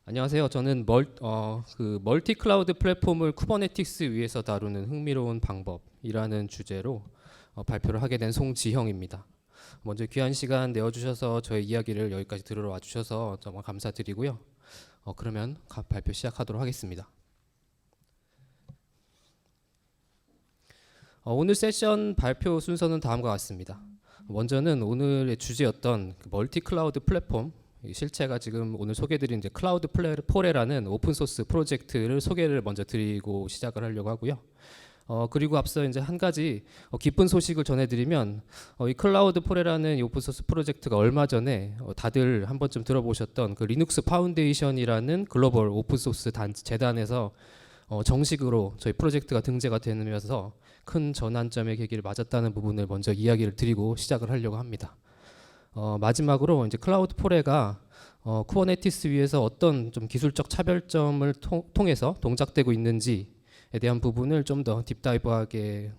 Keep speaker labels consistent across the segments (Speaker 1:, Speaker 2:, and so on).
Speaker 1: 안녕하세요. 저는 멀티 클라우드 플랫폼을 쿠버네티스 위에서 다루는 흥미로운 방법이라는 주제로 발표를 하게 된 송지형입니다. 먼저 귀한 시간 내어주셔서 저의 이야기를 여기까지 들으러 와주셔서 정말 감사드리고요. 그러면 발표 시작하도록 하겠습니다. 오늘 세션 발표 순서는 다음과 같습니다. 먼저는 오늘의 주제였던 멀티 클라우드 플랫폼, 실체가 지금 오늘 소개드린 이제 클라우드 포레라는 오픈 소스 프로젝트를 소개를 먼저 드리고 시작을 하려고 하고요. 그리고 앞서 이제 한 가지 기쁜 소식을 전해드리면 이 클라우드 포레라는 이 오픈 소스 프로젝트가 얼마 전에 다들 한 번쯤 들어보셨던 그 리눅스 파운데이션이라는 글로벌 오픈 소스 재단에서 정식으로 저희 프로젝트가 등재가 되면서 큰 전환점의 계기를 맞았다는 부분을 먼저 이야기를 드리고 시작을 하려고 합니다. 마지막으로 이제 클라우드 포레가 쿠버네티스 위에서 어떤 좀 기술적 차별점을 통해서 동작되고 있는지에 대한 부분을 좀 더 딥다이브하게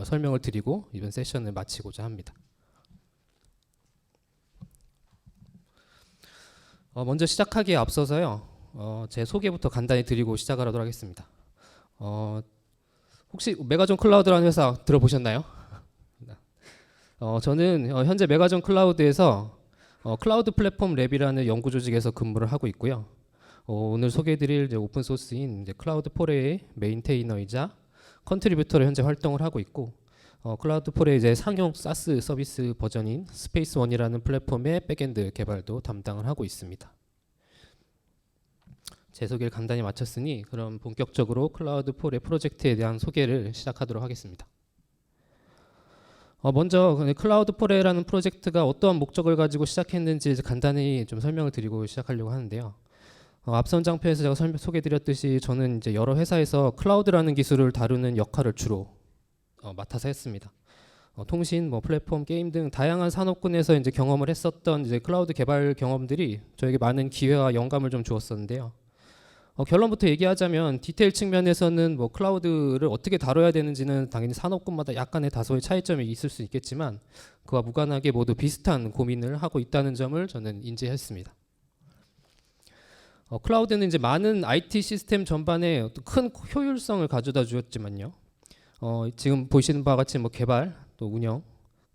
Speaker 1: 설명을 드리고 이번 세션을 마치고자 합니다. 먼저 시작하기에 앞서서요, 제 소개부터 간단히 드리고 시작을 하도록 하겠습니다. 혹시 메가존 클라우드라는 회사 들어보셨나요? 저는 현재 메가존 클라우드에서 클라우드 플랫폼 랩이라는 연구 조직에서 근무를 하고 있고요. 오늘 소개해드릴 오픈 소스인 클라우드 포레의 메인테이너이자 컨트리뷰터로 현재 활동을 하고 있고, 클라우드 포레의 이제 상용 사스 서비스 버전인 스페이스 원이라는 플랫폼의 백엔드 개발도 담당을 하고 있습니다. 제 소개를 간단히 마쳤으니 그럼 본격적으로 클라우드 포레 프로젝트에 대한 소개를 시작하도록 하겠습니다. 먼저 클라우드 포레라는 프로젝트가 어떠한 목적을 가지고 시작했는지 간단히 좀 설명을 드리고 시작하려고 하는데요. 앞선 장표에서 제가 소개드렸듯이 저는 이제 여러 회사에서 클라우드라는 기술을 다루는 역할을 주로 맡아서 했습니다. 통신, 플랫폼, 게임 등 다양한 산업군에서 이제 경험을 했었던 이제 클라우드 개발 경험들이 저에게 많은 기회와 영감을 좀 주었었는데요. 결론부터 얘기하자면 디테일 측면에서는 클라우드를 어떻게 다뤄야 되는지는 당연히 산업군마다 약간의 다소의 차이점이 있을 수 있겠지만 그와 무관하게 모두 비슷한 고민을 하고 있다는 점을 저는 인지했습니다. 클라우드는 이제 많은 IT 시스템 전반에 큰 효율성을 가져다 주었지만요. 지금 보시는 바와 같이 개발, 또 운영,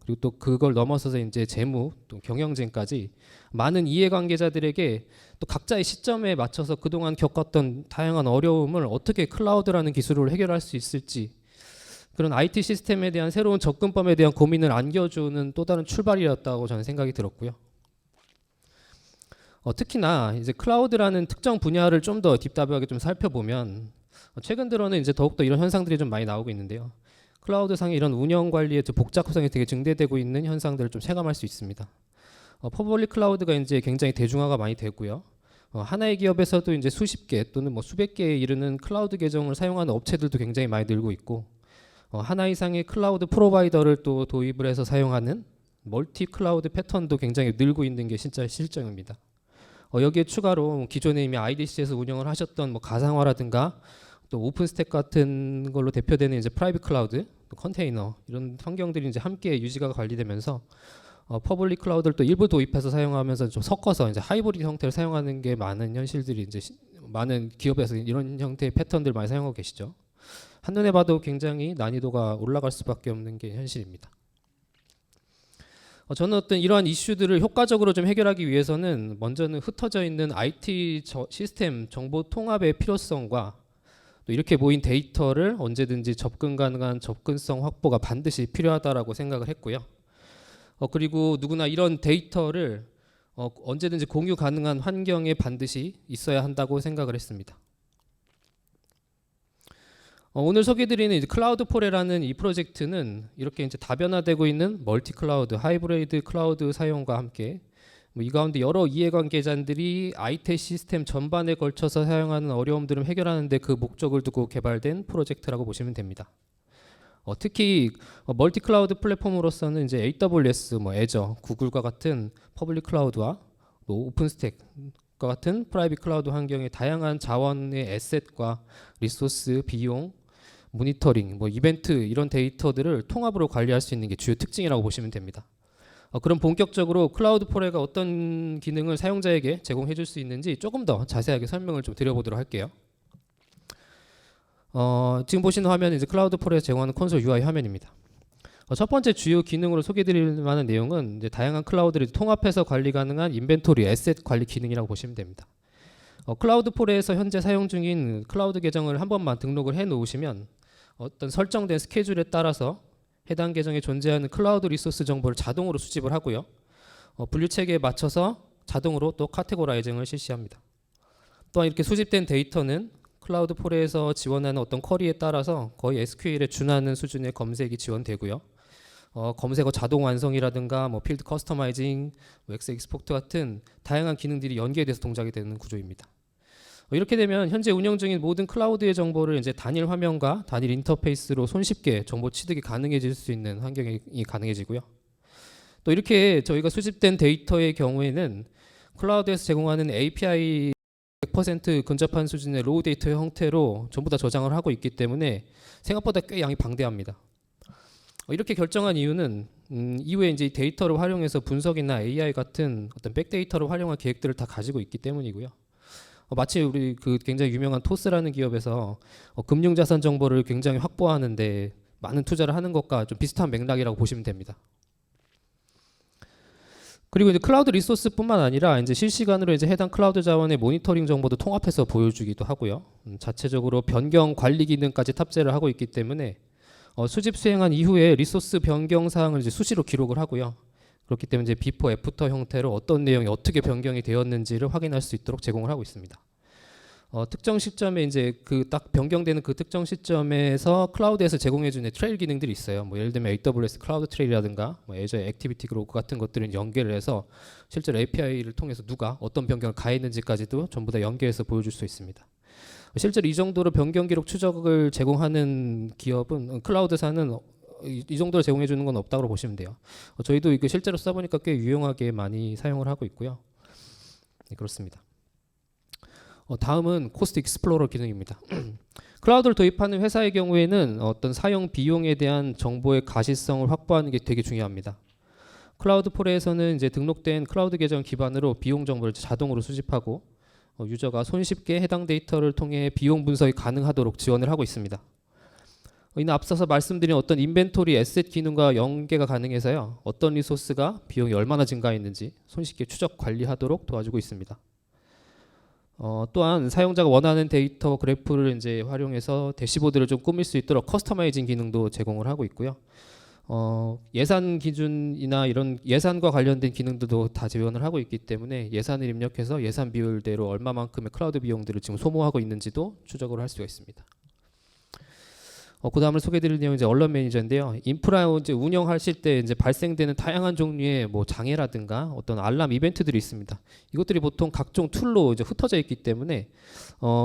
Speaker 1: 그리고 또 그걸 넘어서서 이제 재무, 또 경영진까지 많은 이해관계자들에게 또 각자의 시점에 맞춰서 그동안 겪었던 다양한 어려움을 어떻게 클라우드라는 기술로 해결할 수 있을지, 그런 IT 시스템에 대한 새로운 접근법에 대한 고민을 안겨주는 또 다른 출발이었다고 저는 생각이 들었고요. 특히나 이제 클라우드라는 특정 분야를 좀 더 딥다이브하게 좀 살펴보면 최근 들어는 이제 더욱더 이런 현상들이 좀 많이 나오고 있는데요. 클라우드 상의 이런 운영 관리의 복잡성이 되게 증대되고 있는 현상들을 좀 체감할 수 있습니다. 퍼블릭 클라우드가 이제 굉장히 대중화가 많이 되고요. 하나의 기업에서도 이제 수십 개 또는 수백 개에 이르는 클라우드 계정을 사용하는 업체들도 굉장히 많이 늘고 있고, 하나 이상의 클라우드 프로바이더를 또 도입을 해서 사용하는 멀티 클라우드 패턴도 굉장히 늘고 있는 게 진짜 실정입니다. 여기에 추가로 기존에 이미 IDC에서 운영을 하셨던 가상화라든가 또 오픈스택 같은 걸로 대표되는 이제 프라이빗 클라우드, 또 컨테이너 이런 환경들이 이제 함께 유지가 관리되면서 퍼블릭 클라우드를 또 일부 도입해서 사용하면서 좀 섞어서 이제 하이브리드 형태를 사용하는 게 많은 현실들이 이제 많은 기업에서 이런 형태의 패턴들 많이 사용하고 계시죠. 한눈에 봐도 굉장히 난이도가 올라갈 수밖에 없는 게 현실입니다. 저는 어떤 이러한 이슈들을 효과적으로 좀 해결하기 위해서는 먼저는 흩어져 있는 IT 시스템 정보 통합의 필요성과 또 이렇게 모인 데이터를 언제든지 접근 가능한 접근성 확보가 반드시 필요하다라고 생각을 했고요. 그리고 누구나 이런 데이터를 언제든지 공유 가능한 환경에 반드시 있어야 한다고 생각을 했습니다. 오늘 소개드리는 이제 클라우드 포레라는 이 프로젝트는 이렇게 이제 다변화되고 있는 멀티 클라우드, 하이브리드 클라우드 사용과 함께 이 가운데 여러 이해관계자들이 IT 시스템 전반에 걸쳐서 사용하는 어려움들을 해결하는 데 그 목적을 두고 개발된 프로젝트라고 보시면 됩니다. 특히 멀티 클라우드 플랫폼으로서는 이제 AWS, 애저, 구글과 같은 퍼블릭 클라우드와 또 오픈스택과 같은 프라이빗 클라우드 환경의 다양한 자원의 에셋과 리소스, 비용, 모니터링, 이벤트 이런 데이터들을 통합으로 관리할 수 있는 게 주요 특징이라고 보시면 됩니다. 그럼 본격적으로 클라우드 포레가 어떤 기능을 사용자에게 제공해 줄 수 있는지 조금 더 자세하게 설명을 좀 드려보도록 할게요. 지금 보시는 화면은 이제 클라우드 포레에서 제공하는 콘솔 UI 화면입니다. 첫 번째 주요 기능으로 소개드릴 만한 내용은 이제 다양한 클라우드를 통합해서 관리 가능한 인벤토리, 에셋 관리 기능이라고 보시면 됩니다. 클라우드 포레에서 현재 사용 중인 클라우드 계정을 한 번만 등록을 해 놓으시면 어떤 설정된 스케줄에 따라서 해당 계정에 존재하는 클라우드 리소스 정보를 자동으로 수집을 하고요. 분류 체계에 맞춰서 자동으로 또 카테고라이징을 실시합니다. 또한 이렇게 수집된 데이터는 클라우드 포레에서 지원하는 어떤 쿼리에 따라서 거의 SQL에 준하는 수준의 검색이 지원되고요. 검색어 자동 완성이라든가 뭐 필드 커스터마이징, 엑스 익스포트 같은 다양한 기능들이 연계돼서 동작이 되는 구조입니다. 이렇게 되면 현재 운영 중인 모든 클라우드의 정보를 이제 단일 화면과 단일 인터페이스로 손쉽게 정보 취득이 가능해질 수 있는 환경이 가능해지고요. 또 이렇게 저희가 수집된 데이터의 경우에는 클라우드에서 제공하는 API 100% 근접한 수준의 로우 데이터 형태로 전부 다 저장을 하고 있기 때문에 생각보다 꽤 양이 방대합니다. 이렇게 결정한 이유는 이후에 이제 데이터를 활용해서 분석이나 AI 같은 어떤 백데이터를 활용할 계획들을 다 가지고 있기 때문이고요. 마치 우리 그 굉장히 유명한 토스라는 기업에서 금융자산 정보를 굉장히 확보하는데 많은 투자를 하는 것과 좀 비슷한 맥락이라고 보시면 됩니다. 그리고 이제 클라우드 리소스뿐만 아니라 이제 실시간으로 이제 해당 클라우드 자원의 모니터링 정보도 통합해서 보여주기도 하고요. 자체적으로 변경 관리 기능까지 탑재를 하고 있기 때문에 수집 수행한 이후에 리소스 변경 사항을 이제 수시로 기록을 하고요. 그렇기 때문에 이제 비포 애프터 형태로 어떤 내용이 어떻게 변경이 되었는지를 확인할 수 있도록 제공을 하고 있습니다. 특정 시점에 이제 그 딱 변경되는 그 특정 시점에서 클라우드에서 제공해주는 트레일 기능들이 있어요. 뭐 예를 들면 AWS 클라우드 트레일이라든가 뭐 애저의 액티비티 그로그 같은 것들은 연계를 해서 실제로 API를 통해서 누가 어떤 변경을 가했는지까지도 전부 다 연계해서 보여줄 수 있습니다. 실제로 이 정도로 변경 기록 추적을 제공하는 기업은 클라우드사는 이 정도로 제공해 주는 건 없다고 보시면 돼요. 저희도 이거 실제로 써보니까 꽤 유용하게 많이 사용을 하고 있고요. 네, 그렇습니다. 다음은 코스트 익스플로러 기능입니다. 클라우드를 도입하는 회사의 경우에는 어떤 사용 비용에 대한 정보의 가시성을 확보하는 게 되게 중요합니다. 클라우드 포레에서는 이제 등록된 클라우드 계정 기반으로 비용 정보를 자동으로 수집하고 유저가 손쉽게 해당 데이터를 통해 비용 분석이 가능하도록 지원을 하고 있습니다. 이는 앞서서 말씀드린 어떤 인벤토리 에셋 기능과 연계가 가능해서요. 어떤 리소스가 비용이 얼마나 증가했는지 손쉽게 추적 관리하도록 도와주고 있습니다. 또한 사용자가 원하는 데이터 그래프를 이제 활용해서 대시보드를 좀 꾸밀 수 있도록 커스터마이징 기능도 제공을 하고 있고요. 예산 기준이나 이런 예산과 관련된 기능들도 다 지원을 하고 있기 때문에 예산을 입력해서 예산 비율대로 얼마만큼의 클라우드 비용들을 지금 소모하고 있는지도 추적을 할 수가 있습니다. 그 다음으로 소개드릴 내용은 이제 언론 매니저인데요. 인프라 이제 운영하실 때 이제 발생되는 다양한 종류의 뭐 장애라든가 어떤 알람 이벤트들이 있습니다. 이것들이 보통 각종 툴로 이제 흩어져 있기 때문에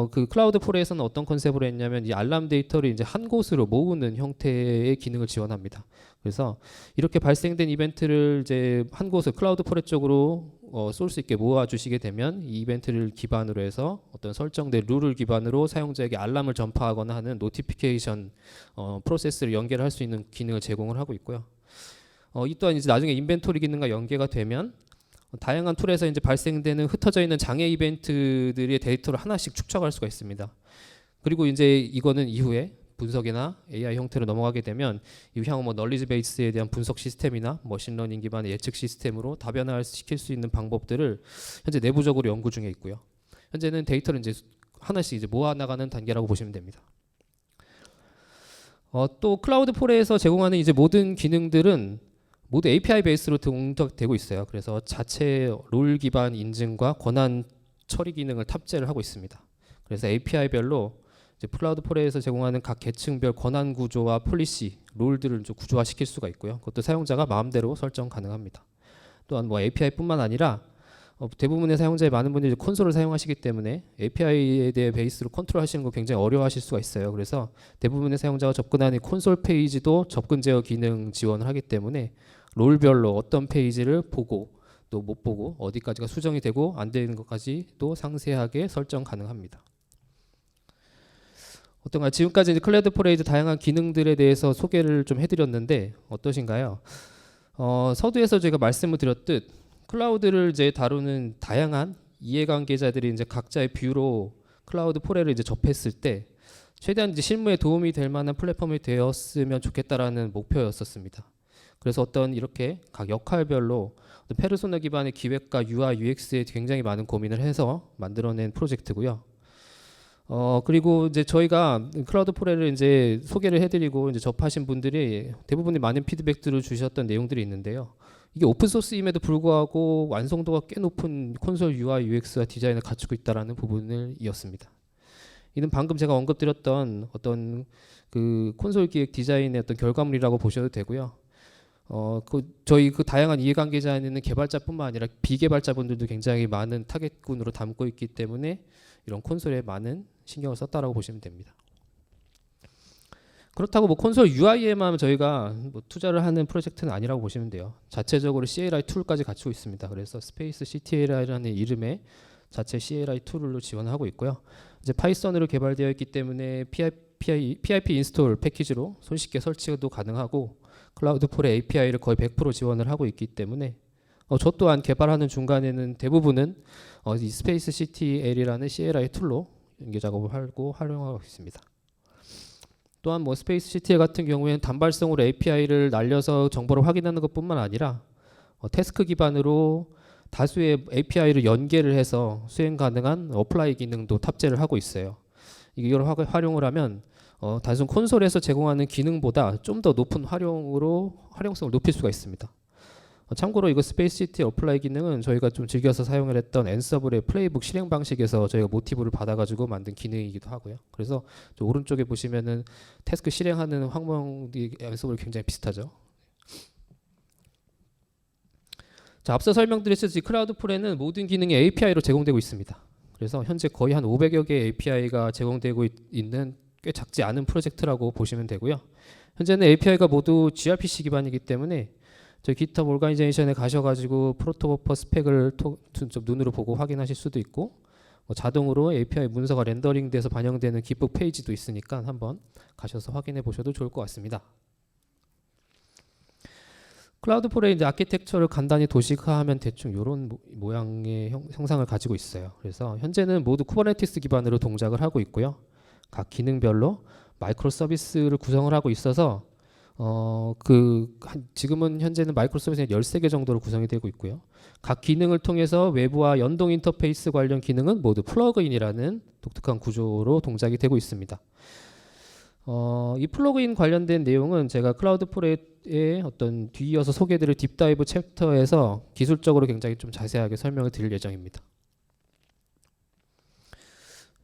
Speaker 1: 그 클라우드 포레에서는 어떤 컨셉으로 했냐면 이 알람 데이터를 이제 한 곳으로 모으는 형태의 기능을 지원합니다. 그래서 이렇게 발생된 이벤트를 이제 한 곳을 클라우드 포레 쪽으로 쏠 수 있게 모아주시게 되면 이 이벤트를 기반으로 해서 어떤 설정된 룰을 기반으로 사용자에게 알람을 전파하거나 하는 노티피케이션 프로세스를 연결할 수 있는 기능을 제공을 하고 있고요. 이 또한 이제 나중에 인벤토리 기능과 연계가 되면 다양한 툴에서 이제 발생되는 흩어져 있는 장애 이벤트들의 데이터를 하나씩 축적할 수가 있습니다. 그리고 이제 이거는 이후에 분석이나 AI 형태로 넘어가게 되면 향후 뭐 널리지 베이스에 대한 분석 시스템이나 머신러닝 기반의 예측 시스템으로 다변화시킬 수 있는 방법들을 현재 내부적으로 연구 중에 있고요. 현재는 데이터를 이제 하나씩 이제 모아 나가는 단계라고 보시면 됩니다. 또 클라우드 포레에서 제공하는 이제 모든 기능들은 모두 API 베이스로 동작되고 있어요. 그래서 자체 롤 기반 인증과 권한 처리 기능을 탑재를 하고 있습니다. 그래서 API별로 이제 클라우드 포레에서 제공하는 각 계층별 권한 구조와 폴리시, 롤들을 좀 구조화시킬 수가 있고요. 그것도 사용자가 마음대로 설정 가능합니다. 또한 뭐 API뿐만 아니라 대부분의 사용자의 많은 분들이 콘솔을 사용하시기 때문에 API에 대해 베이스로 컨트롤하시는 거 굉장히 어려워하실 수가 있어요. 그래서 대부분의 사용자가 접근하는 콘솔 페이지도 접근 제어 기능 지원을 하기 때문에 롤별로 어떤 페이지를 보고 또 못 보고 어디까지가 수정이 되고 안 되는 것까지 또 상세하게 설정 가능합니다. 어떤가 지금까지 클라우드 포레의 다양한 기능들에 대해서 소개를 좀 해드렸는데 어떠신가요? 서두에서 제가 말씀을 드렸듯 클라우드를 이제 다루는 다양한 이해관계자들이 이제 각자의 뷰로 클라우드 포레를 이제 접했을 때 최대한 이제 실무에 도움이 될 만한 플랫폼이 되었으면 좋겠다라는 목표였었습니다. 그래서 어떤 이렇게 각 역할별로 페르소나 기반의 기획과 UI, UX에 굉장히 많은 고민을 해서 만들어낸 프로젝트고요. 그리고 이제 저희가 클라우드 포레를 이제 소개를 해드리고 이제 접하신 분들이 대부분이 많은 피드백들을 주셨던 내용들이 있는데요. 이게 오픈 소스임에도 불구하고 완성도가 꽤 높은 콘솔 UI, UX와 디자인을 갖추고 있다라는 부분을 이었습니다. 이는 방금 제가 언급드렸던 어떤 그 콘솔 기획 디자인의 어떤 결과물이라고 보셔도 되고요. 저희 그 다양한 이해관계자는 개발자뿐만 아니라 비개발자분들도 굉장히 많은 타겟군으로 담고 있기 때문에 이런 콘솔에 많은 신경을 썼다라고 보시면 됩니다. 그렇다고 뭐 콘솔 UI에만 저희가 뭐 투자를 하는 프로젝트는 아니라고 보시면 돼요. 자체적으로 CLI 툴까지 갖추고 있습니다. 그래서 스페이스 CTLI라는 이름의 자체 CLI 툴로 지원하고 있고요. 이제 파이썬으로 개발되어 있기 때문에 PIP 인스톨 패키지로 손쉽게 설치도 가능하고 클라우드 폴의 API를 거의 100% 지원을 하고 있기 때문에 저 또한 개발하는 중간에는 대부분은 이 스페이스 CTL이라는 CLI 툴로 연계 작업을 하고 활용하고 있습니다. 또한 뭐 스페이스 CTL 같은 경우에는 단발성으로 API를 날려서 정보를 확인하는 것뿐만 아니라 태스크 기반으로 다수의 API를 연계를 해서 수행 가능한 어플라이 기능도 탑재를 하고 있어요. 이걸 활용을 하면 단순 콘솔에서 제공하는 기능보다 좀 더 높은 활용성을 높일 수가 있습니다. 참고로 이거 스페이스 시티 어플라이 기능은 저희가 좀 즐겨서 사용을 했던 앤서블의 플레이북 실행 방식에서 저희가 모티브를 받아가지고 만든 기능이기도 하고요. 그래서 오른쪽에 보시면은 태스크 실행하는 황몽이 앤서블이 굉장히 비슷하죠. 자, 앞서 설명드렸듯이 클라우드 폴에는 모든 기능이 API로 제공되고 있습니다. 그래서 현재 거의 한 500여 개의 API가 제공되고 있는 꽤 작지 않은 프로젝트라고 보시면 되고요. 현재는 API가 모두 gRPC 기반이기 때문에 저희 GitHub 오르가니제이션에 가셔가지고 프로토버퍼 스펙을 좀 눈으로 보고 확인하실 수도 있고 자동으로 API 문서가 렌더링돼서 반영되는 깃북 페이지도 있으니까 한번 가셔서 확인해 보셔도 좋을 것 같습니다. 클라우드 폴의 이제 아키텍처를 간단히 도식화하면 대충 이런 모양의 형상을 가지고 있어요. 그래서 현재는 모두 쿠버네티스 기반으로 동작을 하고 있고요. 각 기능별로 마이크로 서비스를 구성을 하고 있어서 지금은 현재는 마이크로 서비스가 13개 정도로 구성이 되고 있고요. 각 기능을 통해서 외부와 연동 인터페이스 관련 기능은 모두 플러그인이라는 독특한 구조로 동작이 되고 있습니다. 이 플러그인 관련된 내용은 제가 클라우드 폴의 어떤 뒤이어서 소개드릴 딥다이브 챕터에서 기술적으로 굉장히 좀 자세하게 설명을 드릴 예정입니다.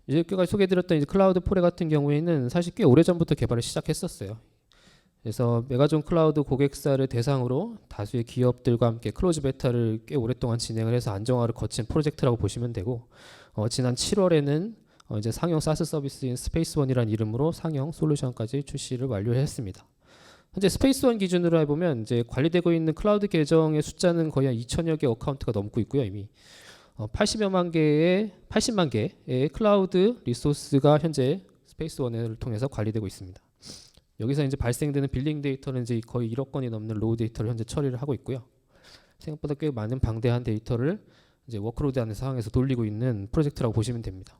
Speaker 1: 이제까지 소개드렸던 이제 클라우드 폴의 같은 경우에는 사실 꽤 오래전부터 개발을 시작했었어요. 그래서 메가존 클라우드 고객사를 대상으로 다수의 기업들과 함께 클로즈 베타를 꽤 오랫동안 진행을 해서 안정화를 거친 프로젝트라고 보시면 되고 지난 7월에는 이제 상용 사스 서비스인 스페이스원이라는 이름으로 상용 솔루션까지 출시를 완료했습니다. 현재 스페이스원 기준으로 해보면 이제 관리되고 있는 클라우드 계정의 숫자는 거의 한 2천여 개 어카운트가 넘고 있고요. 이미 80만 개의 클라우드 리소스가 현재 스페이스원을 통해서 관리되고 있습니다. 여기서 이제 발생되는 빌링 데이터는 이제 거의 1억 건이 넘는 로우 데이터를 현재 처리를 하고 있고요. 생각보다 꽤 많은 방대한 데이터를 이제 워크로드 하는 상황에서 돌리고 있는 프로젝트라고 보시면 됩니다.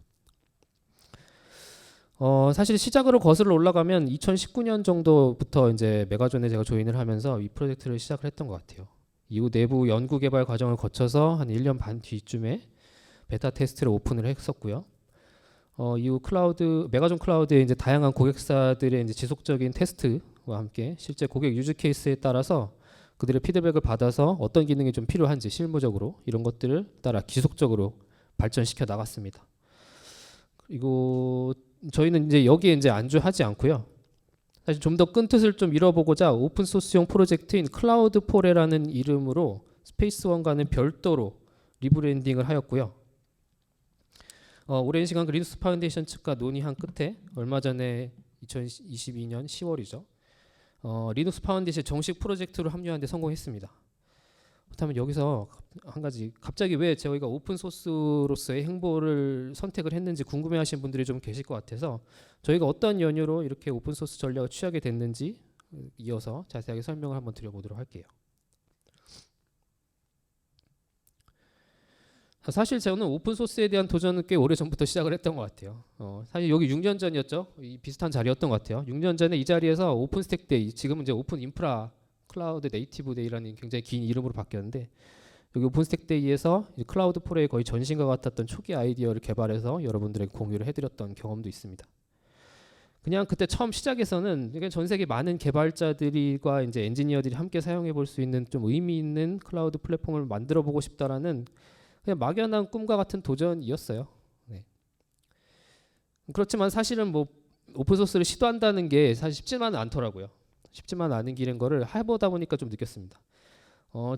Speaker 1: 사실 시작으로 거슬러 올라가면 2019년 정도부터 이제 메가존에 제가 조인을 하면서 이 프로젝트를 시작을 했던 것 같아요. 이후 내부 연구 개발 과정을 거쳐서 한 1년 반 뒤쯤에 베타 테스트를 오픈을 했었고요. 이후 메가존 클라우드의 이제 다양한 고객사들의 이제 지속적인 테스트와 함께 실제 고객 유즈 케이스에 따라서 그들의 피드백을 받아서 어떤 기능이 좀 필요한지 실무적으로 이런 것들을 따라 지속적으로 발전시켜 나갔습니다. 그리고 저희는 이제 여기에 이제 안주하지 않고요. 사실 좀 더 큰 뜻을 좀 잃어보고자 오픈 소스용 프로젝트인 클라우드 포레라는 이름으로 스페이스원과는 별도로 리브랜딩을 하였고요. 오랜 시간 그 리눅스 파운데이션 측과 논의한 끝에 얼마 전에 2022년 10월이죠. 리눅스 파운데이션 정식 프로젝트로 합류하는 데 성공했습니다. 그렇다면 여기서 한 가지 갑자기 왜 저희가 오픈 소스로서의 행보를 선택을 했는지 궁금해하시는 분들이 좀 계실 것 같아서 저희가 어떤 연유로 이렇게 오픈 소스 전략을 취하게 됐는지 이어서 자세하게 설명을 한번 드려보도록 할게요. 사실 저는 오픈 소스에 대한 도전은 꽤 오래 전부터 시작을 했던 것 같아요. 사실 여기 6년 전이었죠. 이 비슷한 자리였던 것 같아요. 6년 전에 이 자리에서 오픈스택 데이, 지금은 이제 오픈 인프라 클라우드 네이티브 데이라는 굉장히 긴 이름으로 바뀌었는데, 여기 오픈스택 데이에서 클라우드 포레의 거의 전신과 같았던 초기 아이디어를 개발해서 여러분들에게 공유를 해드렸던 경험도 있습니다. 그냥 그때 처음 시작에서는 그냥 전 세계 많은 개발자들과 이제 엔지니어들이 함께 사용해 볼 수 있는 좀 의미 있는 클라우드 플랫폼을 만들어 보고 싶다라는 그냥 막연한 꿈과 같은 도전이었어요. 네. 그렇지만 사실은 뭐 오픈 소스를 시도한다는 게 사실 쉽지만은 않더라고요. 쉽지만 않은 길인 거를 해보다 보니까 좀 느꼈습니다.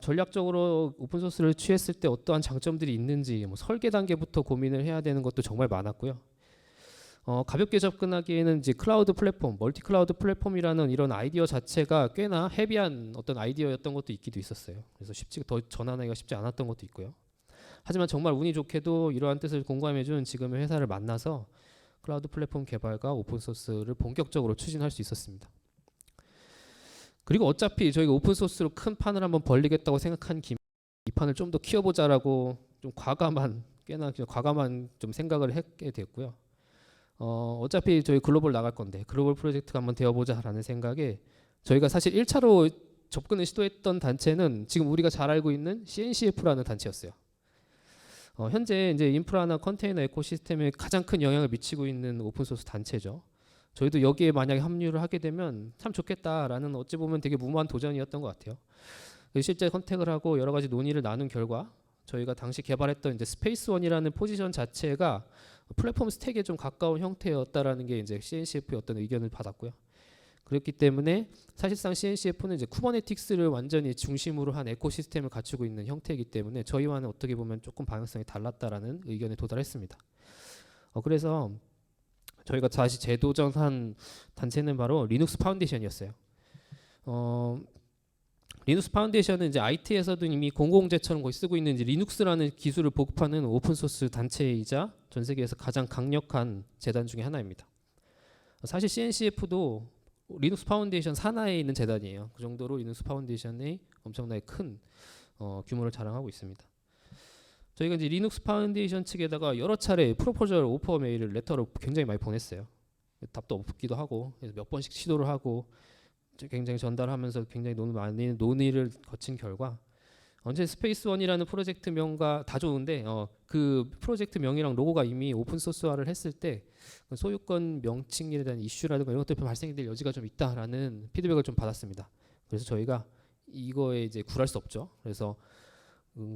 Speaker 1: 전략적으로 오픈 소스를 취했을 때 어떠한 장점들이 있는지 뭐 설계 단계부터 고민을 해야 되는 것도 정말 많았고요. 가볍게 접근하기에는 이제 클라우드 플랫폼, 멀티 클라우드 플랫폼이라는 이런 아이디어 자체가 꽤나 헤비한 어떤 아이디어였던 것도 있기도 있었어요. 그래서 더 전환하기가 쉽지 않았던 것도 있고요. 하지만 정말 운이 좋게도 이러한 뜻을 공감해준 지금의 회사를 만나서 클라우드 플랫폼 개발과 오픈소스를 본격적으로 추진할 수 있었습니다. 그리고 어차피 저희가 오픈소스로 큰 판을 한번 벌리겠다고 생각한 김에 이 판을 좀 더 키워보자라고 좀 꽤나 과감한 좀 생각을 하게 됐고요. 어차피 저희 글로벌 나갈 건데 글로벌 프로젝트가 한번 되어보자라는 생각에 저희가 사실 1차로 접근을 시도했던 단체는 지금 우리가 잘 알고 있는 CNCF라는 단체였어요. 현재 이제 인프라나 컨테이너 에코시스템에 가장 큰 영향을 미치고 있는 오픈소스 단체죠. 저희도 여기에 만약에 합류를 하게 되면 참 좋겠다라는 어찌 보면 되게 무모한 도전이었던 것 같아요. 실제 컨택을 하고 여러 가지 논의를 나눈 결과 저희가 당시 개발했던 이제 스페이스원이라는 포지션 자체가 플랫폼 스택에 좀 가까운 형태였다라는 게 이제 CNCF의 어떤 의견을 받았고요. 그렇기 때문에 사실상 CNCF는 이제 쿠버네틱스를 완전히 중심으로 한 에코시스템을 갖추고 있는 형태이기 때문에 저희와는 어떻게 보면 조금 방향성이 달랐다라는 의견에 도달했습니다. 그래서 저희가 다시 재도전한 단체는 바로 리눅스 파운데이션이었어요. 리눅스 파운데이션은 이제 IT에서도 이미 공공재처럼 거의 쓰고 있는 이제 리눅스라는 기술을 보급하는 오픈소스 단체이자 전 세계에서 가장 강력한 재단 중에 하나입니다. 사실 CNCF도 리눅스 파운데이션 산하에 있는 재단이에요. 그 정도로 리눅스 파운데이션이 엄청나게 큰 규모를 자랑하고 있습니다. 저희가 이제 리눅스 파운데이션 측에다가 여러 차례 프로포절 오퍼 메일을 레터로 굉장히 많이 보냈어요. 답도 없기도 하고 그래서 몇 번씩 시도를 하고 굉장히 전달하면서 굉장히 많은 논의를 거친 결과 언제 스페이스원이라는 프로젝트 명과 다 좋은데 그 프로젝트 명이랑 로고가 이미 오픈 소스화를 했을 때 소유권 명칭에 대한 이슈라든가 이런 것들 발생이 될 여지가 좀 있다라는 피드백을 좀 받았습니다. 그래서 저희가 이거에 이제 굴할 수 없죠. 그래서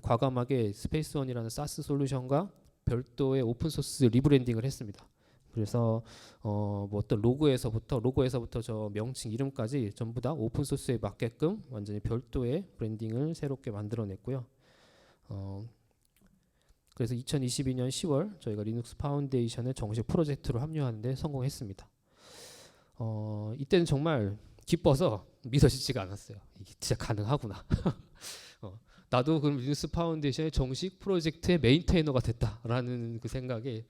Speaker 1: 과감하게 스페이스원이라는 사스 솔루션과 별도의 오픈 소스 리브랜딩을 했습니다. 그래서 뭐 어떤 로고에서부터 저 명칭 이름까지 전부 다 오픈 소스에 맞게끔 완전히 별도의 브랜딩을 새롭게 만들어냈고요. 그래서 2022년 10월 저희가 리눅스 파운데이션의 정식 프로젝트로 합류하는데 성공했습니다. 이때는 정말 기뻐서 믿어지지가 않았어요. 이게 진짜 가능하구나. 나도 그럼 리눅스 파운데이션의 정식 프로젝트의 메인테이너가 됐다라는 그 생각에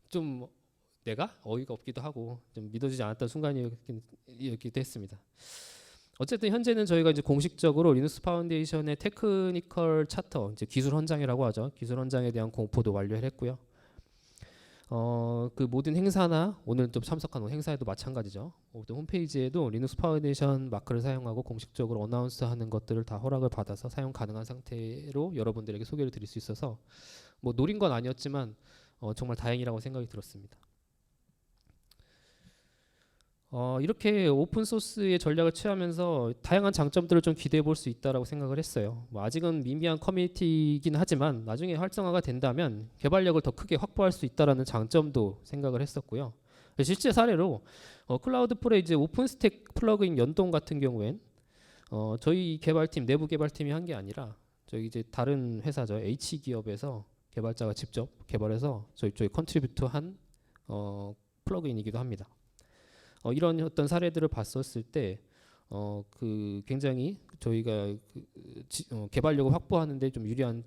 Speaker 1: 좀 내가 어이가 없기도 하고 좀 믿어지지 않았던 순간이었기도 했습니다. 어쨌든 현재는 저희가 이제 공식적으로 리눅스 파운데이션의 테크니컬 차터, 이제 기술 헌장이라고 하죠. 기술 헌장에 대한 공포도 완료를 했고요. 그 모든 행사나 오늘 또 참석한 행사에도 마찬가지죠. 모든 홈페이지에도 리눅스 파운데이션 마크를 사용하고 공식적으로 어나운스하는 것들을 다 허락을 받아서 사용 가능한 상태로 여러분들에게 소개를 드릴 수 있어서 뭐 노린 건 아니었지만 정말 다행이라고 생각이 들었습니다. 이렇게 오픈 소스의 전략을 취하면서 다양한 장점들을 좀 기대해 볼 수 있다라고 생각을 했어요. 뭐 아직은 미미한 커뮤니티이긴 하지만 나중에 활성화가 된다면 개발력을 더 크게 확보할 수 있다라는 장점도 생각을 했었고요. 실제 사례로 클라우드 프로의 이제 오픈스택 플러그인 연동 같은 경우엔 저희 개발팀 내부 개발팀이 한 게 아니라 저희 이제 다른 회사죠, H 기업에서 개발자가 직접 개발해서 저희 쪽에 컨트리뷰트한 플러그인이기도 합니다. 이런 어떤 사례들을 봤었을 때 그 굉장히 저희가 개발력을 확보하는데 좀 유리한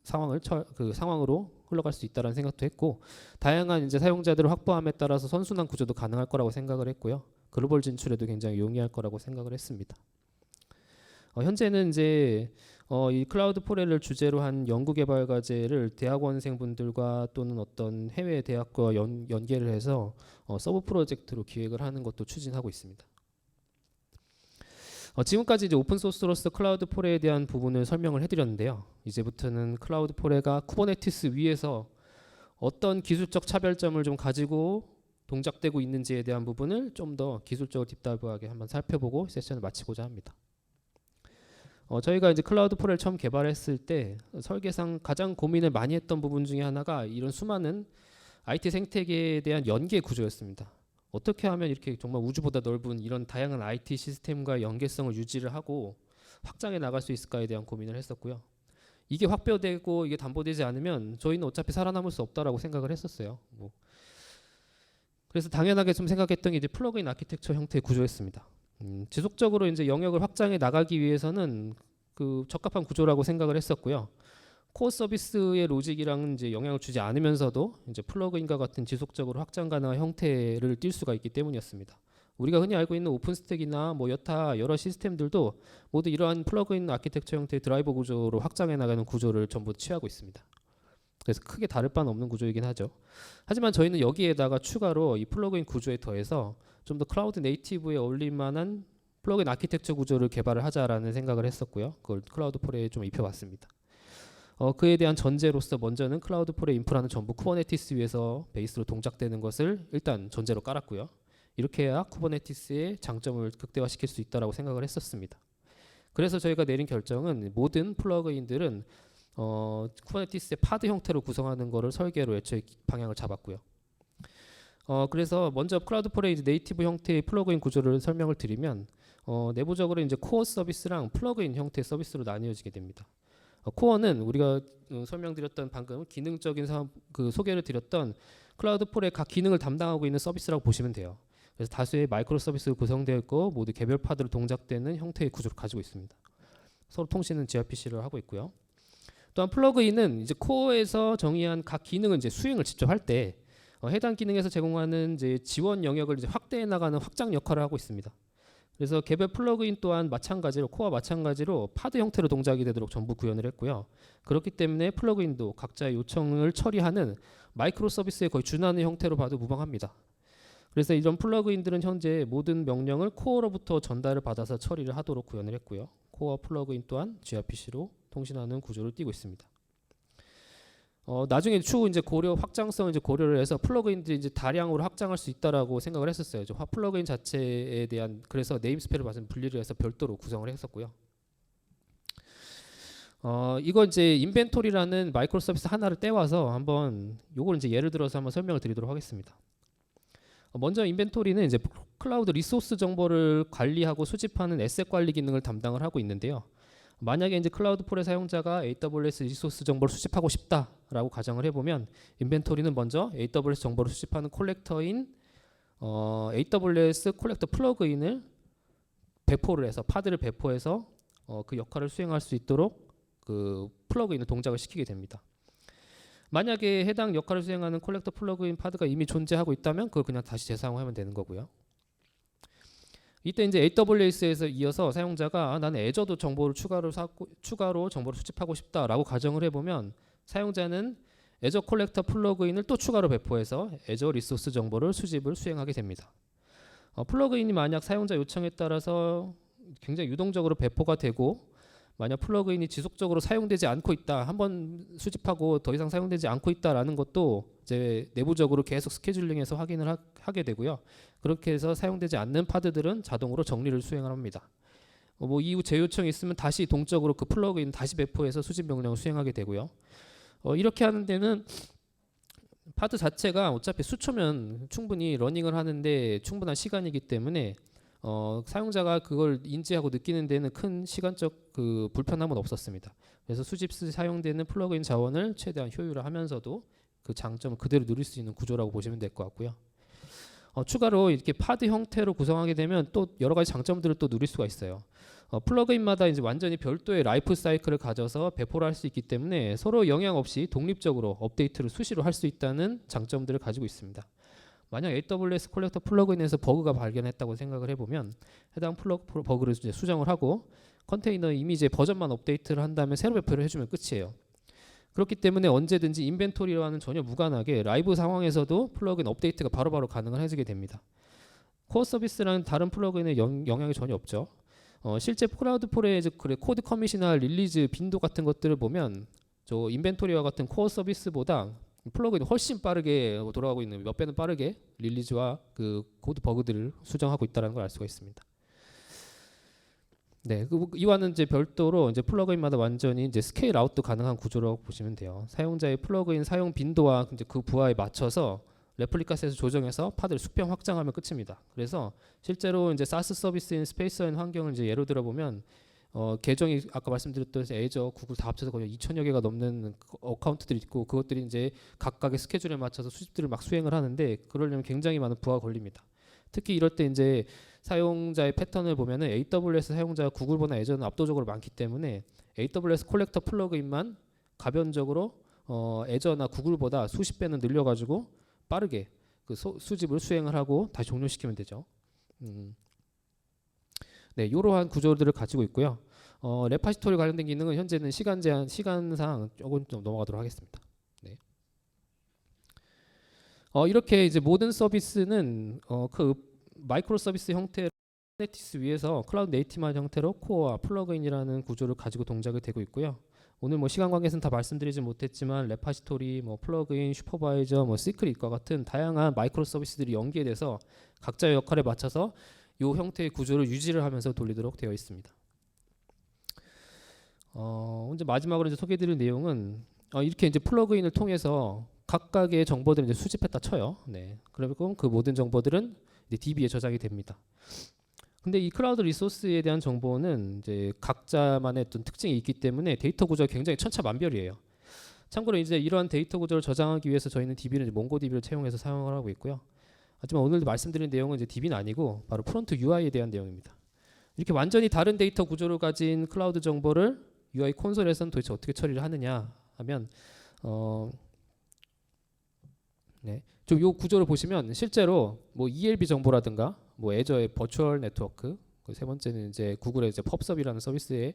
Speaker 1: 상황으로 흘러갈 수 있다라는 생각도 했고, 다양한 이제 사용자들을 확보함에 따라서 선순환 구조도 가능할 거라고 생각을 했고요. 글로벌 진출에도 굉장히 용이할 거라고 생각을 했습니다. 현재는 이제 이 클라우드 포레를 주제로 한 연구 개발 과제를 대학원생분들과 또는 어떤 해외 대학과 연계를 해서 서브 프로젝트로 기획을 하는 것도 추진하고 있습니다. 지금까지 이제 오픈 소스로서 클라우드 포레에 대한 부분을 설명을 해드렸는데요. 이제부터는 클라우드 포레가 쿠버네티스 위에서 어떤 기술적 차별점을 좀 가지고 동작되고 있는지에 대한 부분을 좀 더 기술적으로 딥다이브하게 한번 살펴보고 세션을 마치고자 합니다. 저희가 이제 클라우드 포레를 처음 개발했을 때 설계상 가장 고민을 많이 했던 부분 중에 하나가 이런 수많은 IT 생태계에 대한 연계 구조였습니다. 어떻게 하면 이렇게 정말 우주보다 넓은 이런 다양한 IT 시스템과의 연계성을 유지를 하고 확장해 나갈 수 있을까에 대한 고민을 했었고요. 이게 확보되고 이게 담보되지 않으면 저희는 어차피 살아남을 수 없다라고 생각을 했었어요. 그래서 당연하게 좀 생각했던 게 이제 플러그인 아키텍처 형태의 구조였습니다. 지속적으로 이제 영역을 확장해 나가기 위해서는 그 적합한 구조라고 생각을 했었고요. 코어 서비스의 로직이랑 이제 영향을 주지 않으면서도 이제 플러그인과 같은 지속적으로 확장 가능한 형태를 띌 수가 있기 때문이었습니다. 우리가 흔히 알고 있는 오픈스택이나 뭐 여타 여러 시스템들도 모두 이러한 플러그인 아키텍처 형태의 드라이버 구조로 확장해 나가는 구조를 전부 취하고 있습니다. 그래서 크게 다를 바는 없는 구조이긴 하죠. 하지만 저희는 여기에다가 추가로 이 플러그인 구조에 더해서 좀 더 클라우드 네이티브에 어울릴 만한 플러그인 아키텍처 구조를 개발을 하자라는 생각을 했었고요. 그걸 클라우드 포레에 좀 입혀봤습니다. 그에 대한 전제로서 먼저는 클라우드 포레 인프라는 전부 쿠버네티스 위에서 베이스로 동작되는 것을 일단 전제로 깔았고요. 이렇게 해야 쿠버네티스의 장점을 극대화시킬 수 있다고 생각을 했었습니다. 그래서 저희가 내린 결정은 모든 플러그인들은 쿠버네티스의 파드 형태로 구성하는 것을 설계로 애초에 방향을 잡았고요. 그래서 먼저 클라우드 포레 네이티브 형태의 플러그인 구조를 설명을 드리면 내부적으로 이제 코어 서비스랑 플러그인 형태의 서비스로 나뉘어지게 됩니다. 코어는 우리가 설명드렸던 방금 기능적인 그 소개를 드렸던 클라우드 포레 각 기능을 담당하고 있는 서비스라고 보시면 돼요. 그래서 다수의 마이크로 서비스로 구성되어 있고 모두 개별 파드로 동작되는 형태의 구조를 가지고 있습니다. 서로 통신은 gRPC를 하고 있고요. 또한 플러그인은 이제 코어에서 정의한 각 기능을 이제 수행을 직접 할 때 해당 기능에서 제공하는 이제 지원 영역을 이제 확대해 나가는 확장 역할을 하고 있습니다. 그래서 개별 플러그인 또한 마찬가지로 코어와 마찬가지로 파드 형태로 동작이 되도록 전부 구현을 했고요. 그렇기 때문에 플러그인도 각자의 요청을 처리하는 마이크로 서비스에 거의 준하는 형태로 봐도 무방합니다. 그래서 이런 플러그인들은 현재 모든 명령을 코어로부터 전달을 받아서 처리를 하도록 구현을 했고요. 코어 플러그인 또한 gRPC로 통신하는 구조를 띠고 있습니다. 나중에 추후 이제 확장성을 이제 고려를 해서 플러그인들이 이제 다량으로 확장할 수 있다라고 생각을 했었어요. 플러그인 자체에 대한 그래서 네임스페이스를 맞은 분리를 해서 별도로 구성을 했었고요. 이거 이제 인벤토리라는 마이크로 서비스 하나를 떼와서 한번 요걸 이제 예를 들어서 한번 설명을 드리도록 하겠습니다. 먼저 인벤토리는 이제 클라우드 리소스 정보를 관리하고 수집하는 에셋 관리 기능을 담당을 하고 있는데요. 만약에 이제 클라우드 포레 사용자가 AWS 리소스 정보를 수집하고 싶다라고 가정을 해보면 인벤토리는 먼저 AWS 정보를 수집하는 콜렉터인 AWS 콜렉터 플러그인을 배포를 해서 파드를 배포해서 그 역할을 수행할 수 있도록 그 플러그인을 동작을 시키게 됩니다. 만약에 해당 역할을 수행하는 콜렉터 플러그인 파드가 이미 존재하고 있다면 그걸 그냥 다시 재사용하면 되는 거고요. 이때 이제 AWS에서 이어서 사용자가 나는 애저도 정보를 추가로 정보를 수집하고 싶다라고 가정을 해보면 사용자는 애저 콜렉터 플러그인을 또 추가로 배포해서 애저 리소스 정보를 수행하게 됩니다. 플러그인이 만약 사용자 요청에 따라서 굉장히 유동적으로 배포가 되고 만약 플러그인이 지속적으로 사용되지 않고 있다, 한번 수집하고 더 이상 사용되지 않고 있다라는 것도 이제 내부적으로 계속 스케줄링해서 확인을 하게 되고요. 그렇게 해서 사용되지 않는 파드들은 자동으로 정리를 수행을 합니다. 이후 재요청이 있으면 다시 동적으로 그 플러그인 다시 배포해서 수집 명령을 수행하게 되고요. 이렇게 하는 데는 파드 자체가 어차피 수초면 충분히 러닝을 하는데 충분한 시간이기 때문에 사용자가 그걸 인지하고 느끼는 데는 큰 시간적 그 불편함은 없었습니다. 그래서 수집 시 사용되는 플러그인 자원을 최대한 효율화하면서도 그 장점을 그대로 누릴 수 있는 구조라고 보시면 될 것 같고요. 추가로 이렇게 파드 형태로 구성하게 되면 또 여러 가지 장점들을 또 누릴 수가 있어요. 플러그인마다 이제 완전히 별도의 라이프 사이클을 가져서 배포를 할 수 있기 때문에 서로 영향 없이 독립적으로 업데이트를 수시로 할 수 있다는 장점들을 가지고 있습니다. 만약 AWS 콜렉터 플러그인에서 버그가 발견했다고 생각을 해보면 해당 버그를 이제 수정을 하고 컨테이너 이미지의 버전만 업데이트를 한 다음에 새로 배포를 해주면 끝이에요. 그렇기 때문에 언제든지 인벤토리와는 전혀 무관하게 라이브 상황에서도 플러그인 업데이트가 바로바로 가능해지게 됩니다. 코어 서비스라는 다른 플러그인에 영향이 전혀 없죠. 실제 클라우드4의 코드 커밋이나 릴리즈 빈도 같은 것들을 보면 저 인벤토리와 같은 코어 서비스보다 플러그인이 훨씬 빠르게 돌아가고 있는, 몇 배는 빠르게 릴리즈와 그 코드 버그들을 수정하고 있다는 걸 알 수가 있습니다. 네, 이와는 이제 별도로 이제 플러그인마다 완전히 이제 스케일 아웃도 가능한 구조라고 보시면 돼요. 사용자의 플러그인 사용 빈도와 이제 그 부하에 맞춰서 레플리카셋에서 조정해서 파드를 수평 확장하면 끝입니다. 그래서 실제로 이제 사스 서비스인 스페이스라인 환경을 이제 예로 들어 보면 계정이 아까 말씀드렸던 애저, 구글 다 합쳐서 거의 2,000여 개가 넘는 어카운트들이 있고 그것들이 이제 각각의 스케줄에 맞춰서 수집들을 막 수행을 하는데 그러려면 굉장히 많은 부하가 걸립니다. 특히 이럴 때 이제 사용자의 패턴을 보면은 AWS 사용자가 구글보다 애저는 압도적으로 많기 때문에 AWS 콜렉터 플러그인만 가변적으로 애저나 구글보다 수십 배는 늘려가지고 빠르게 그 수집을 수행을 하고 다시 종료시키면 되죠. 네, 이러한 구조들을 가지고 있고요. 레파지토리 관련된 기능은 현재는 시간상 조금 좀 넘어가도록 하겠습니다. 네. 이렇게 이제 모든 서비스는 그 마이크로 서비스 형태의 쿠버네티스 위에서 클라우드 네이티브한 형태로 코어와 플러그인이라는 구조를 가지고 동작이 되고 있고요. 오늘 뭐 시간 관계에서는 다 말씀드리지 못했지만 레파지토리, 뭐 플러그인, 슈퍼바이저, 뭐 시크릿과 같은 다양한 마이크로 서비스들이 연계에 돼서 각자의 역할에 맞춰서 이 형태의 구조를 유지를 하면서 돌리도록 되어 있습니다. 이제 마지막으로 이제 소개해드릴 내용은 이렇게 이제 플러그인을 통해서 각각의 정보들을 이제 수집했다 쳐요. 네. 그리고 그 모든 정보들은 이제 DB에 저장이 됩니다. 근데 이 클라우드 리소스에 대한 정보는 이제 각자만의 어떤 특징이 있기 때문에 데이터 구조가 굉장히 천차만별이에요. 참고로 이제 이러한 데이터 구조를 저장하기 위해서 저희는 DB는 몽고DB를 채용해서 사용을 하고 있고요. 하지만 오늘 말씀드린 내용은 이제 DB는 아니고 바로 프론트 UI에 대한 내용입니다. 이렇게 완전히 다른 데이터 구조를 가진 클라우드 정보를 UI 콘솔에서는 도대체 어떻게 처리를 하느냐 하면 네. 좀 요 구조를 보시면 실제로 뭐 ELB 정보라든가 뭐 애저의 버추얼 네트워크, 그 세 번째는 이제 구글의 이제 펍섭이라는 서비스에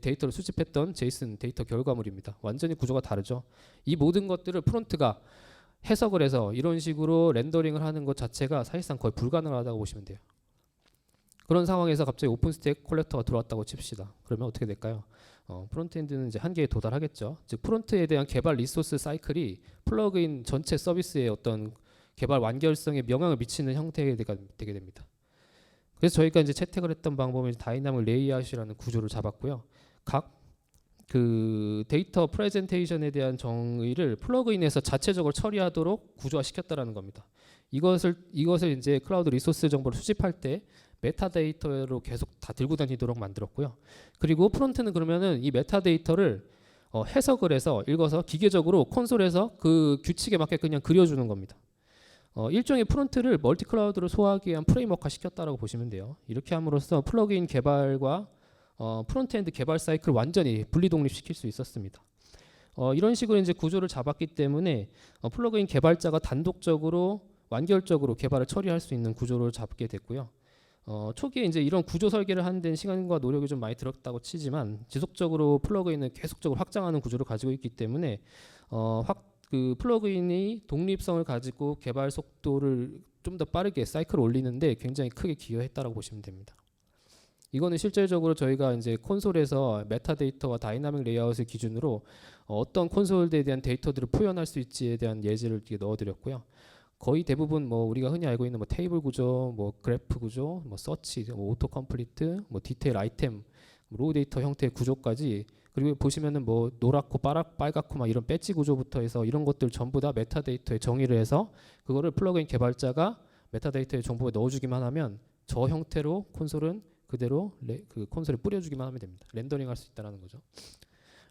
Speaker 1: 데이터를 수집했던 제이슨 데이터 결과물입니다. 완전히 구조가 다르죠. 이 모든 것들을 프론트가 해석을 해서 이런 식으로 렌더링을 하는 것 자체가 사실상 거의 불가능하다고 보시면 돼요. 그런 상황에서 갑자기 오픈스택 콜렉터가 들어왔다고 칩시다. 그러면 어떻게 될까요? 프론트엔드는 이제 한계에 도달하겠죠. 즉 프론트에 대한 개발 리소스 사이클이 플러그인 전체 서비스의 어떤 개발 완결성에 영향을 미치는 형태가 되게 됩니다. 그래서 저희가 이제 채택을 했던 방법은 다이나믹 레이아웃이라는 구조를 잡았고요. 각 그 데이터 프레젠테이션에 대한 정의를 플러그인에서 자체적으로 처리하도록 구조화시켰다라는 겁니다. 이것을 이제 클라우드 리소스 정보를 수집할 때 메타데이터로 계속 다 들고 다니도록 만들었고요. 그리고 프론트는 그러면은 이 메타데이터를 해석을 해서 읽어서 기계적으로 콘솔에서 그 규칙에 맞게 그냥 그려주는 겁니다. 일종의 프론트를 멀티 클라우드로 소화하기 위한 프레임워크화 시켰다라고 보시면 돼요. 이렇게 함으로써 플러그인 개발과 프론트엔드 개발 사이클을 완전히 분리 독립시킬 수 있었습니다. 이런 식으로 이제 구조를 잡았기 때문에 플러그인 개발자가 단독적으로 완결적으로 개발을 처리할 수 있는 구조를 잡게 됐고요. 초기에 이제 이런 구조 설계를 하는 데는 시간과 노력이 좀 많이 들었다고 치지만 지속적으로 플러그인을 계속적으로 확장하는 구조를 가지고 있기 때문에 그 플러그인이 독립성을 가지고 개발 속도를 좀 더 빠르게 사이클을 올리는데 굉장히 크게 기여했다라고 보시면 됩니다. 이거는 실질적으로 저희가 이제 콘솔에서 메타데이터와 다이나믹 레이아웃을 기준으로 어떤 콘솔에 대한 데이터들을 표현할 수 있지에 대한 예제를 넣어드렸고요. 거의 대부분 뭐 우리가 흔히 알고 있는 뭐 테이블 구조, 뭐 그래프 구조, 뭐 서치, 뭐 오토 컴플리트, 뭐 디테일 아이템, 로우 데이터 형태의 구조까지 그리고 보시면은 뭐 노랗고 빨갛고 막 이런 배지 구조부터 해서 이런 것들 전부 다 메타데이터에 정의를 해서 그거를 플러그인 개발자가 메타데이터의 정보에 넣어주기만 하면 저 형태로 콘솔은 그대로 그 콘솔에 뿌려주기만 하면 됩니다. 렌더링할 수 있다는 거죠.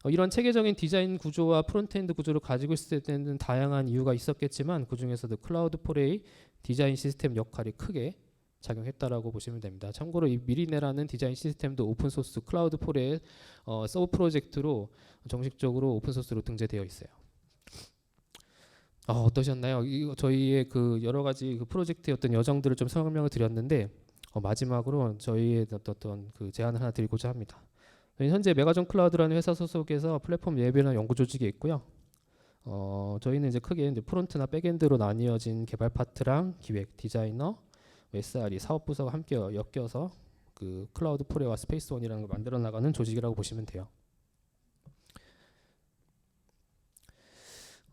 Speaker 1: 이런 체계적인 디자인 구조와 프론트엔드 구조를 가지고 있을 때는 다양한 이유가 있었겠지만 그 중에서도 클라우드4의 디자인 시스템 역할이 크게 작용했다라고 보시면 됩니다. 참고로 이 미리네라는 디자인 시스템도 오픈소스 클라우드4의 서브 프로젝트로 정식적으로 오픈소스로 등재되어 있어요. 어떠셨나요? 저희의 그 여러 가지 그 프로젝트의 어떤 여정들을 좀 설명을 드렸는데 마지막으로 저희의 어떤 그 제안을 하나 드리고자 합니다. 저희 현재 메가존 클라우드라는 회사 소속에서 플랫폼 예비나 연구 조직에 있고요. 저희는 이제 크게 이제 프론트나 백엔드로 나뉘어진 개발 파트랑 기획, 디자이너, SRE 사업 부서가 함께 엮여서 그 클라우드 포레와 스페이스원이라는 걸 만들어 나가는 조직이라고 보시면 돼요.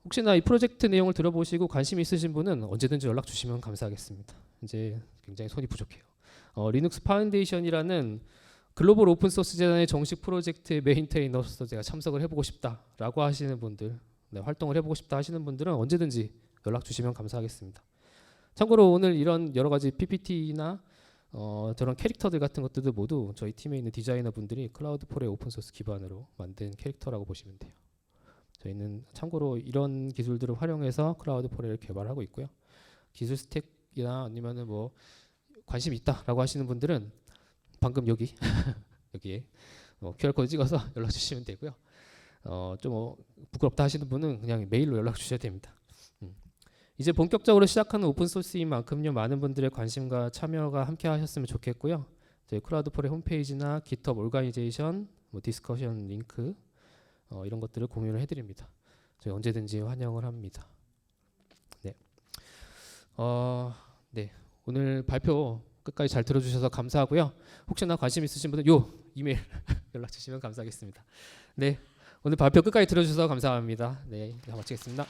Speaker 1: 혹시나 이 프로젝트 내용을 들어보시고 관심 있으신 분은 언제든지 연락 주시면 감사하겠습니다. 이제 굉장히 손이 부족해요. 리눅스 파운데이션이라는 글로벌 오픈 소스 재단의 정식 프로젝트의 메인테이너로서 제가 참석을 해보고 싶다라고 하시는 분들, 네, 활동을 해보고 싶다 하시는 분들은 언제든지 연락 주시면 감사하겠습니다. 참고로 오늘 이런 여러 가지 PPT나 저런 캐릭터들 같은 것들도 모두 저희 팀에 있는 디자이너 분들이 클라우드 포레 오픈 소스 기반으로 만든 캐릭터라고 보시면 돼요. 저희는 참고로 이런 기술들을 활용해서 클라우드 포레를 개발하고 있고요. 기술 스택이나 아니면은 뭐 관심 있다라고 하시는 분들은 방금 여기 여기에 QR 코드 찍어서 연락 주시면 되고요. 좀 부끄럽다 하시는 분은 그냥 메일로 연락 주셔야 됩니다. 이제 본격적으로 시작하는 오픈 소스인 만큼요, 많은 분들의 관심과 참여가 함께 하셨으면 좋겠고요. 저희 클라우드 포레 홈페이지나 GitHub 오르가니제이션, 뭐 디스커션 링크 이런 것들을 공유를 해드립니다. 저희 언제든지 환영을 합니다. 네. 네. 오늘 발표 끝까지 잘 들어주셔서 감사하고요. 혹시나 관심 있으신 분은 요 이메일 연락 주시면 감사하겠습니다. 네. 오늘 발표 끝까지 들어주셔서 감사합니다. 네. 마치겠습니다.